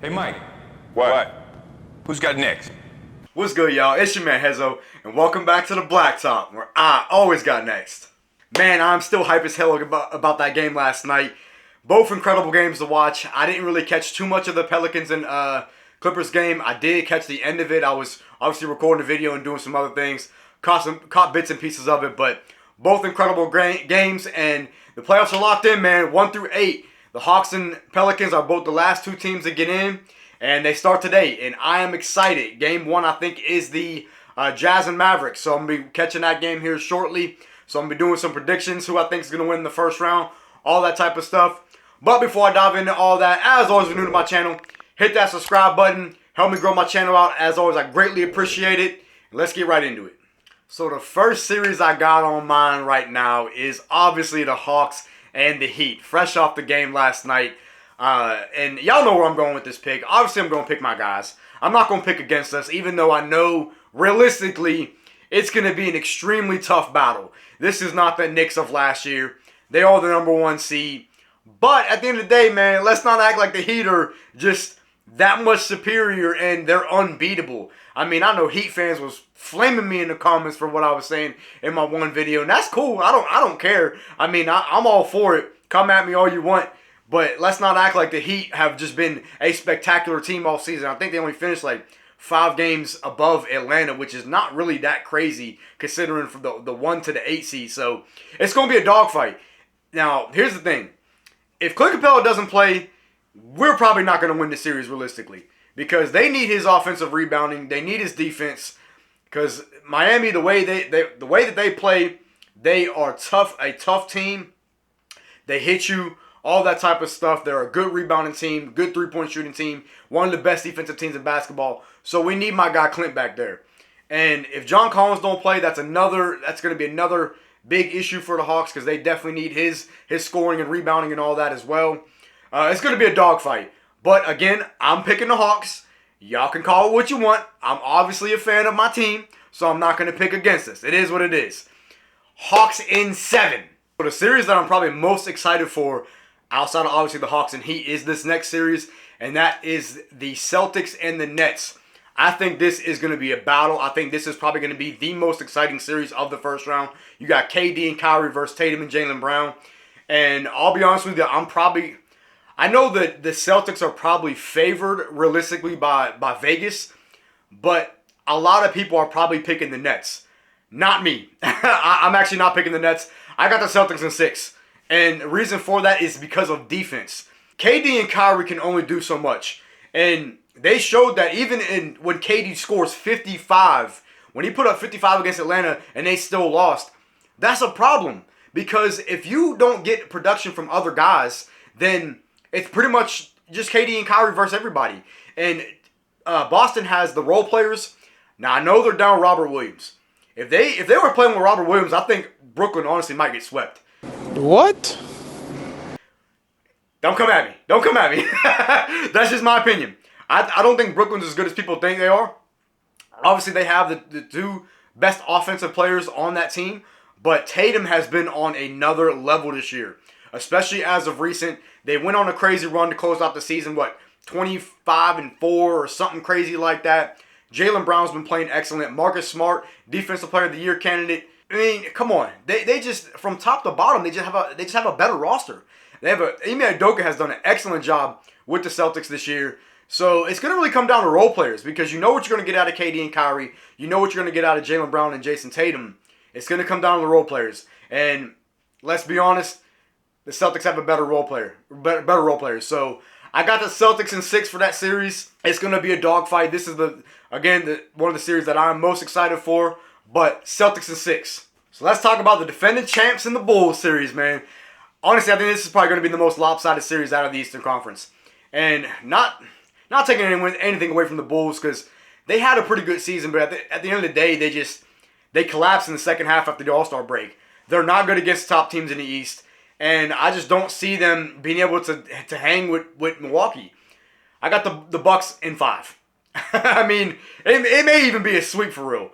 Hey, Mike. What? Who's got next? What's good, y'all? It's your man, Hezo, and welcome back to the Blacktop, where I always got next. Man, I'm still hype as hell about that game last night. Both incredible games to watch. I didn't really catch too much of the Pelicans and Clippers game. I did catch the end of it. I was obviously recording a video and doing some other things. Caught bits and pieces of it, but both incredible games, and the playoffs are locked in, man. 1 through 8. The Hawks and Pelicans are both the last two teams to get in, and they start today, and I am excited. Game 1, I think, is the Jazz and Mavericks, so I'm going to be catching that game here shortly. So I'm going to be doing some predictions, who I think is going to win the first round, all that type of stuff. But before I dive into all that, as always, if you're new to my channel, hit that subscribe button. Help me grow my channel out. As always, I greatly appreciate it. Let's get right into it. So the first series I got on mine right now is obviously the Hawks and the Heat. Fresh off the game last night. And y'all know where I'm going with this pick. Obviously, I'm going to pick my guys. I'm not going to pick against us, even though I know realistically it's going to be an extremely tough battle. This is not the Knicks of last year. They are the #1 seed. But at the end of the day, man, let's not act like the Heat are just that much superior and they're unbeatable. I mean, I know Heat fans was flaming me in the comments for what I was saying in my one video, and that's cool. I don't care. I mean, I'm all for it. Come at me all you want, but let's not act like the Heat have just been a spectacular team all season. I think they only finished like 5 games above Atlanta, which is not really that crazy considering from the 1 to the 8 seed. So it's going to be a dogfight. Now, here's the thing. If Clint Capella doesn't play, we're probably not going to win the series realistically, because they need his offensive rebounding. They need his defense, because Miami, the way that they play, they are a tough team. They hit you, all that type of stuff. They're a good rebounding team, good three-point shooting team, one of the best defensive teams in basketball. So we need my guy Clint back there. And if John Collins don't play, that's going to be another big issue for the Hawks, because they definitely need his scoring and rebounding and all that as well. It's going to be a dogfight. But again, I'm picking the Hawks. Y'all can call it what you want. I'm obviously a fan of my team, so I'm not going to pick against us. It is what it is. Hawks in 7. So the series that I'm probably most excited for, outside of obviously the Hawks and Heat, is this next series, and that is the Celtics and the Nets. I think this is going to be a battle. I think this is probably going to be the most exciting series of the first round. You got KD and Kyrie versus Tatum and Jaylen Brown. And I'll be honest with you, I know that the Celtics are probably favored realistically by Vegas, but a lot of people are probably picking the Nets. Not me. I'm actually not picking the Nets. I got the Celtics in 6. And the reason for that is because of defense. KD and Kyrie can only do so much. And they showed that even when KD scores 55, when he put up 55 against Atlanta and they still lost, that's a problem. Because if you don't get production from other guys, then it's pretty much just KD and Kyrie versus everybody. And Boston has the role players. Now, I know they're down Robert Williams. If they were playing with Robert Williams, I think Brooklyn honestly might get swept. What? Don't come at me. Don't come at me. That's just my opinion. I don't think Brooklyn's as good as people think they are. Obviously, they have the 2 best offensive players on that team. But Tatum has been on another level this year, especially as of recent. They went on a crazy run to close out the season, 25-4 or something crazy like that. Jaylen Brown's been playing excellent. Marcus Smart, Defensive Player of the Year candidate. I mean, come on. They just, from top to bottom, they just have a better roster. Ime Udoka has done an excellent job with the Celtics this year. So it's going to really come down to role players, because you know what you're going to get out of KD and Kyrie. You know what you're going to get out of Jaylen Brown and Jason Tatum. It's going to come down to the role players. And let's be honest, the Celtics have a better role players. So I got the Celtics in 6 for that series. It's going to be a dogfight. This is one of the series that I'm most excited for. But Celtics in 6. So let's talk about the defending champs in the Bulls series, man. Honestly, I think this is probably going to be the most lopsided series out of the Eastern Conference. And not taking anything away from the Bulls, because they had a pretty good season, but at the end of the day, they collapsed in the second half after the All-Star break. They're not good against top teams in the East, and I just don't see them being able to hang with Milwaukee. I got the Bucks in 5. I mean, it may even be a sweep for real.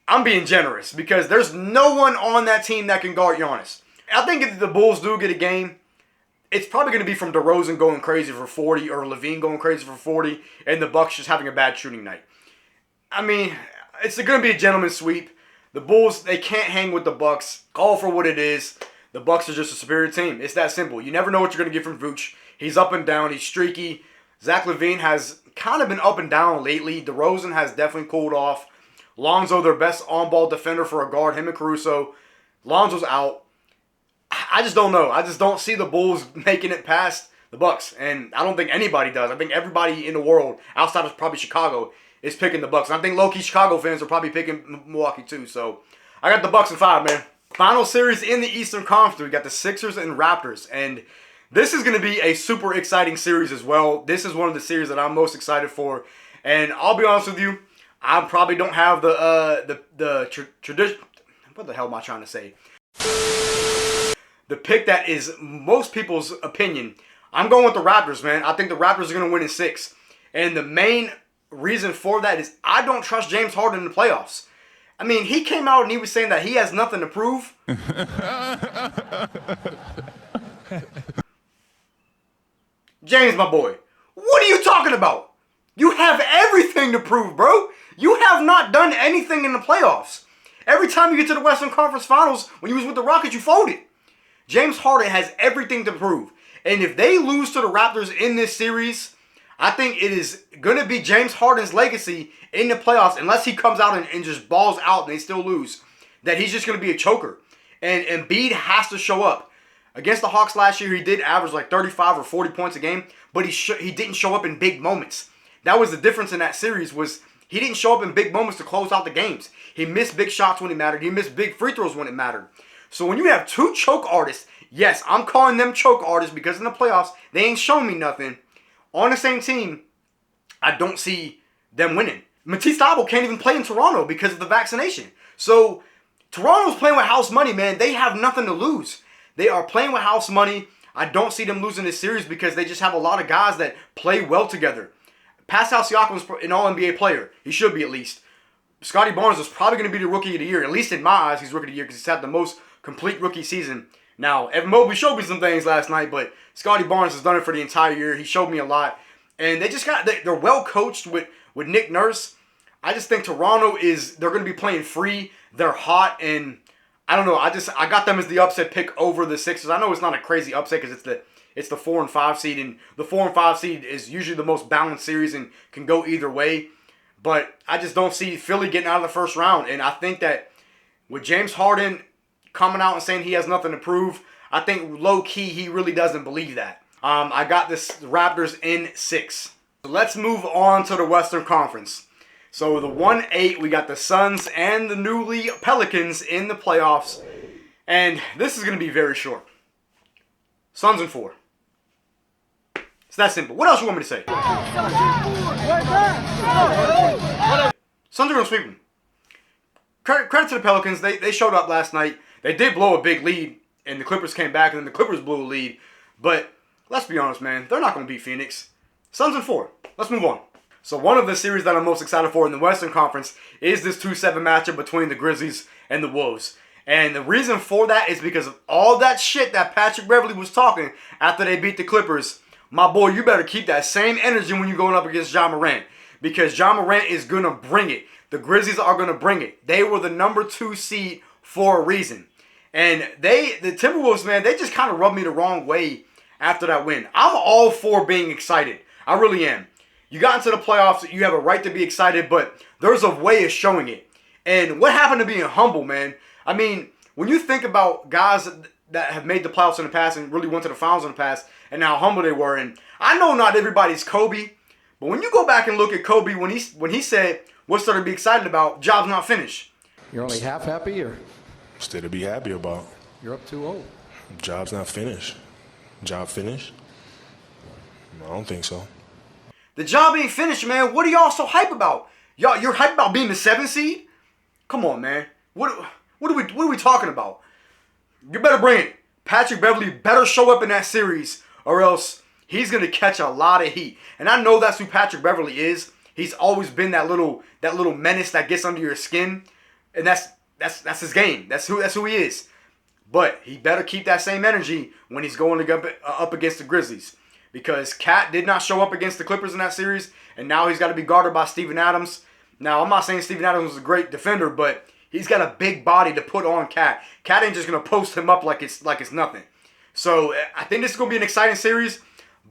I'm being generous, because there's no one on that team that can guard Giannis. I think if the Bulls do get a game, it's probably going to be from DeRozan going crazy for 40 or Levine going crazy for 40 and the Bucks just having a bad shooting night. I mean, it's going to be a gentleman's sweep. The Bulls, they can't hang with the Bucks. Call for what it is. The Bucks are just a superior team. It's that simple. You never know what you're going to get from Vooch. He's up and down. He's streaky. Zach LaVine has kind of been up and down lately. DeRozan has definitely cooled off. Lonzo, their best on-ball defender for a guard, him and Caruso. Lonzo's out. I just don't know. I just don't see the Bulls making it past the Bucks, and I don't think anybody does. I think everybody in the world, outside of probably Chicago, is picking the Bucks. And I think low-key Chicago fans are probably picking Milwaukee too. So I got the Bucks in 5, man. Final series in the Eastern Conference. We got the Sixers and Raptors, and this is going to be a super exciting series as well. This is one of the series that I'm most excited for, and I'll be honest with you, I probably don't have the tradition. What the hell am I trying to say? The pick that is most people's opinion. I'm going with the Raptors, man. I think the Raptors are going to win in 6, and the main reason for that is I don't trust James Harden in the playoffs. I mean, he came out and he was saying that he has nothing to prove. James, my boy, what are you talking about? You have everything to prove, bro. You have not done anything in the playoffs. Every time you get to the Western Conference Finals, when you was with the Rockets, you folded. James Harden has everything to prove. And if they lose to the Raptors in this series, I think it is going to be James Harden's legacy in the playoffs, unless he comes out and just balls out and they still lose, that he's just going to be a choker. And Embiid has to show up. Against the Hawks last year, he did average like 35 or 40 points a game, but he didn't show up in big moments. That was the difference in that series, was he didn't show up in big moments to close out the games. He missed big shots when it mattered. He missed big free throws when it mattered. So when you have two choke artists, yes, I'm calling them choke artists because in the playoffs, they ain't shown me nothing. On the same team, I don't see them winning. Matisse Thybulle can't even play in Toronto because of the vaccination. So Toronto's playing with house money, man. They have nothing to lose. They are playing with house money. I don't see them losing this series because they just have a lot of guys that play well together. Pascal Siakam's an All-NBA player. He should be at least. Scotty Barnes is probably going to be the Rookie of the Year. At least in my eyes, he's Rookie of the Year because he's had the most complete rookie season. Now, Evan Mobley showed me some things last night, but Scotty Barnes has done it for the entire year. He showed me a lot. And they're well coached with Nick Nurse. I just think Toronto they're going to be playing free. They're hot, and I don't know. I got them as the upset pick over the Sixers. I know it's not a crazy upset because it's the 4 and 5 seed, and the 4 and 5 seed is usually the most balanced series and can go either way. But I just don't see Philly getting out of the first round, and I think that with James Harden coming out and saying he has nothing to prove, I think low-key he really doesn't believe that. I got this Raptors in 6. So let's move on to the Western Conference. So the 1-8, we got the Suns and the newly Pelicans in the playoffs. And this is going to be very short. Suns in 4. It's that simple. What else you want me to say? Suns are going to sweep them. Credit to the Pelicans. They showed up last night. They did blow a big lead, and the Clippers came back, and then the Clippers blew a lead. But let's be honest, man. They're not going to beat Phoenix. Suns in 4. Let's move on. So one of the series that I'm most excited for in the Western Conference is this 2-7 matchup between the Grizzlies and the Wolves. And the reason for that is because of all that shit that Patrick Beverley was talking after they beat the Clippers. My boy, you better keep that same energy when you're going up against Ja Morant. Because Ja Morant is going to bring it. The Grizzlies are going to bring it. They were the number 2 seed for a reason. And the Timberwolves, man, they just kind of rubbed me the wrong way after that win. I'm all for being excited. I really am. You got into the playoffs, you have a right to be excited, but there's a way of showing it. And what happened to being humble, man? I mean, when you think about guys that have made the playoffs in the past and really went to the finals in the past and how humble they were, and I know not everybody's Kobe, but when you go back and look at Kobe when he said, what's there to be excited about? Job's not finished. You're only half happy, or? Still to be happy about. You're up 2-0. Job's not finished. Job finished? I don't think so. The job ain't finished, man. What are y'all so hype about? You're hype about being the 7th seed? Come on, man. What are we talking about? You better bring it. Patrick Beverley better show up in that series, or else he's gonna catch a lot of heat. And I know that's who Patrick Beverley is. He's always been that little menace that gets under your skin, and that's his game. That's who he is. But he better keep that same energy when he's going up against the Grizzlies. Because Cat did not show up against the Clippers in that series, and now he's got to be guarded by Steven Adams. Now, I'm not saying Steven Adams was a great defender, but he's got a big body to put on Cat. Cat ain't just going to post him up like it's nothing. So, I think this is going to be an exciting series.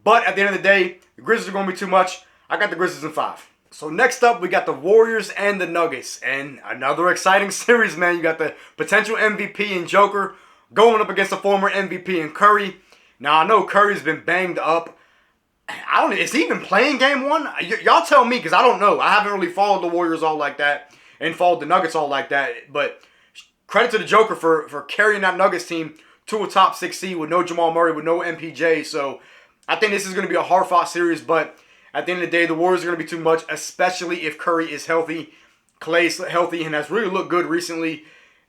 But at the end of the day, the Grizzlies are going to be too much. I got the Grizzlies in 5. So next up, we got the Warriors and the Nuggets. And another exciting series, man. You got the potential MVP and Joker going up against the former MVP and Curry. Now, I know Curry's been banged up. Is he even playing game 1? Y'all tell me, because I don't know. I haven't really followed the Warriors all like that and followed the Nuggets all like that. But credit to the Joker for carrying that Nuggets team to a top 6 seed with no Jamal Murray, with no MPJ. So I think this is going to be a hard-fought series, but at the end of the day, the Warriors are going to be too much, especially if Curry is healthy. Clay's healthy and has really looked good recently.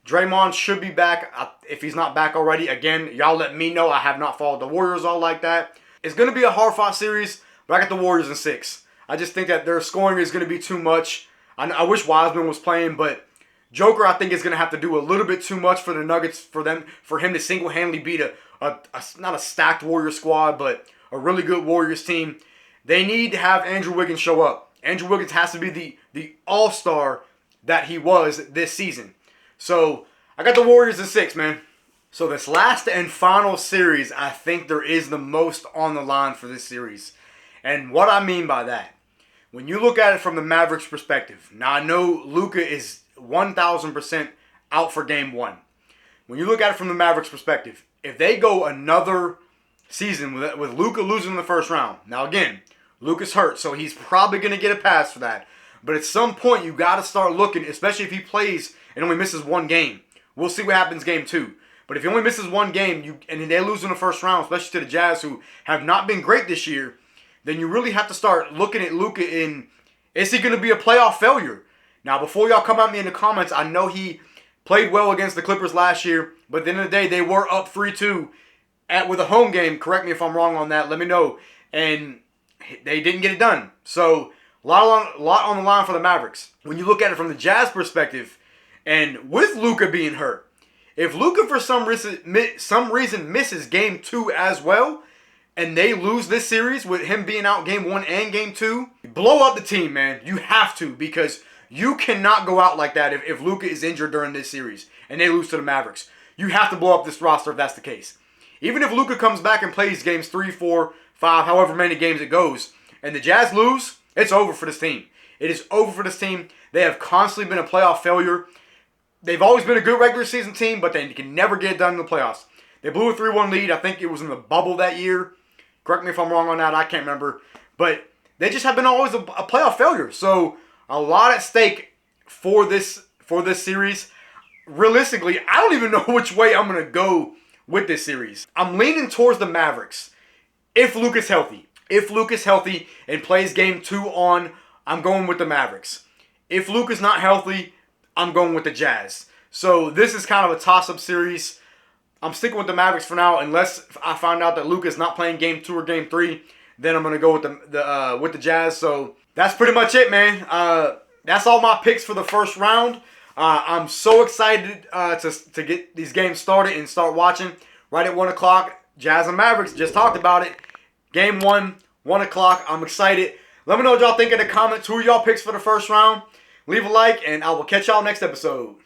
Draymond should be back. If he's not back already, again, y'all let me know. I have not followed the Warriors all like that. It's going to be a hard-fought series, but I got the Warriors in 6. I just think that their scoring is going to be too much. I wish Wiseman was playing, but Joker, I think, is going to have to do a little bit too much for the Nuggets for him to single-handedly beat not a stacked Warriors squad, but a really good Warriors team. They need to have Andrew Wiggins show up. Andrew Wiggins has to be the all-star that he was this season. So, I got the Warriors in 6, man. So, this last and final series, I think there is the most on the line for this series. And what I mean by that, when you look at it from the Mavericks' perspective, now I know Luka is 1,000% out for game 1. When you look at it from the Mavericks' perspective, if they go another season with Luka losing in the first round, now again, Luka's hurt, so he's probably going to get a pass for that. But at some point, you got to start looking, especially if he plays and only misses 1 game. We'll see what happens game 2. But if he only misses 1 game and they lose in the first round, especially to the Jazz, who have not been great this year, then you really have to start looking at Luka in, is he going to be a playoff failure? Now, before y'all come at me in the comments, I know he played well against the Clippers last year, but at the end of the day, they were up 3-2 with a home game. Correct me if I'm wrong on that. Let me know. And they didn't get it done. So, a lot on the line for the Mavericks. When you look at it from the Jazz perspective, and with Luka being hurt, if Luka for some reason misses game 2 as well, and they lose this series with him being out game 1 and game 2, blow up the team, man. You have to, because you cannot go out like that if Luka is injured during this series and they lose to the Mavericks. You have to blow up this roster if that's the case. Even if Luka comes back and plays games 3, 4, 5, however many games it goes, and the Jazz lose, it's over for this team. It is over for this team. They have constantly been a playoff failure. They've always been a good regular season team, but they can never get it done in the playoffs. They blew a 3-1 lead. I think it was in the bubble that year. Correct me if I'm wrong on that. I can't remember. But they just have been always a playoff failure. So a lot at stake for this series. Realistically, I don't even know which way I'm going to go with this series. I'm leaning towards the Mavericks if Luka's healthy. If Luka's healthy and plays game 2 on, I'm going with the Mavericks. If Luka's not healthy, I'm going with the Jazz. So this is kind of a toss-up series. I'm sticking with the Mavericks for now, unless I find out that Luka's not playing game 2 or game 3. Then I'm gonna go with the Jazz. So that's pretty much it, man. That's all my picks for the first round. I'm so excited to get these games started and start watching. Right at 1 o'clock, Jazz and Mavericks. Just talked about it. Game 1, 1 o'clock. I'm excited. Let me know what y'all think in the comments. Who are y'all picks for the first round? Leave a like, and I will catch y'all next episode.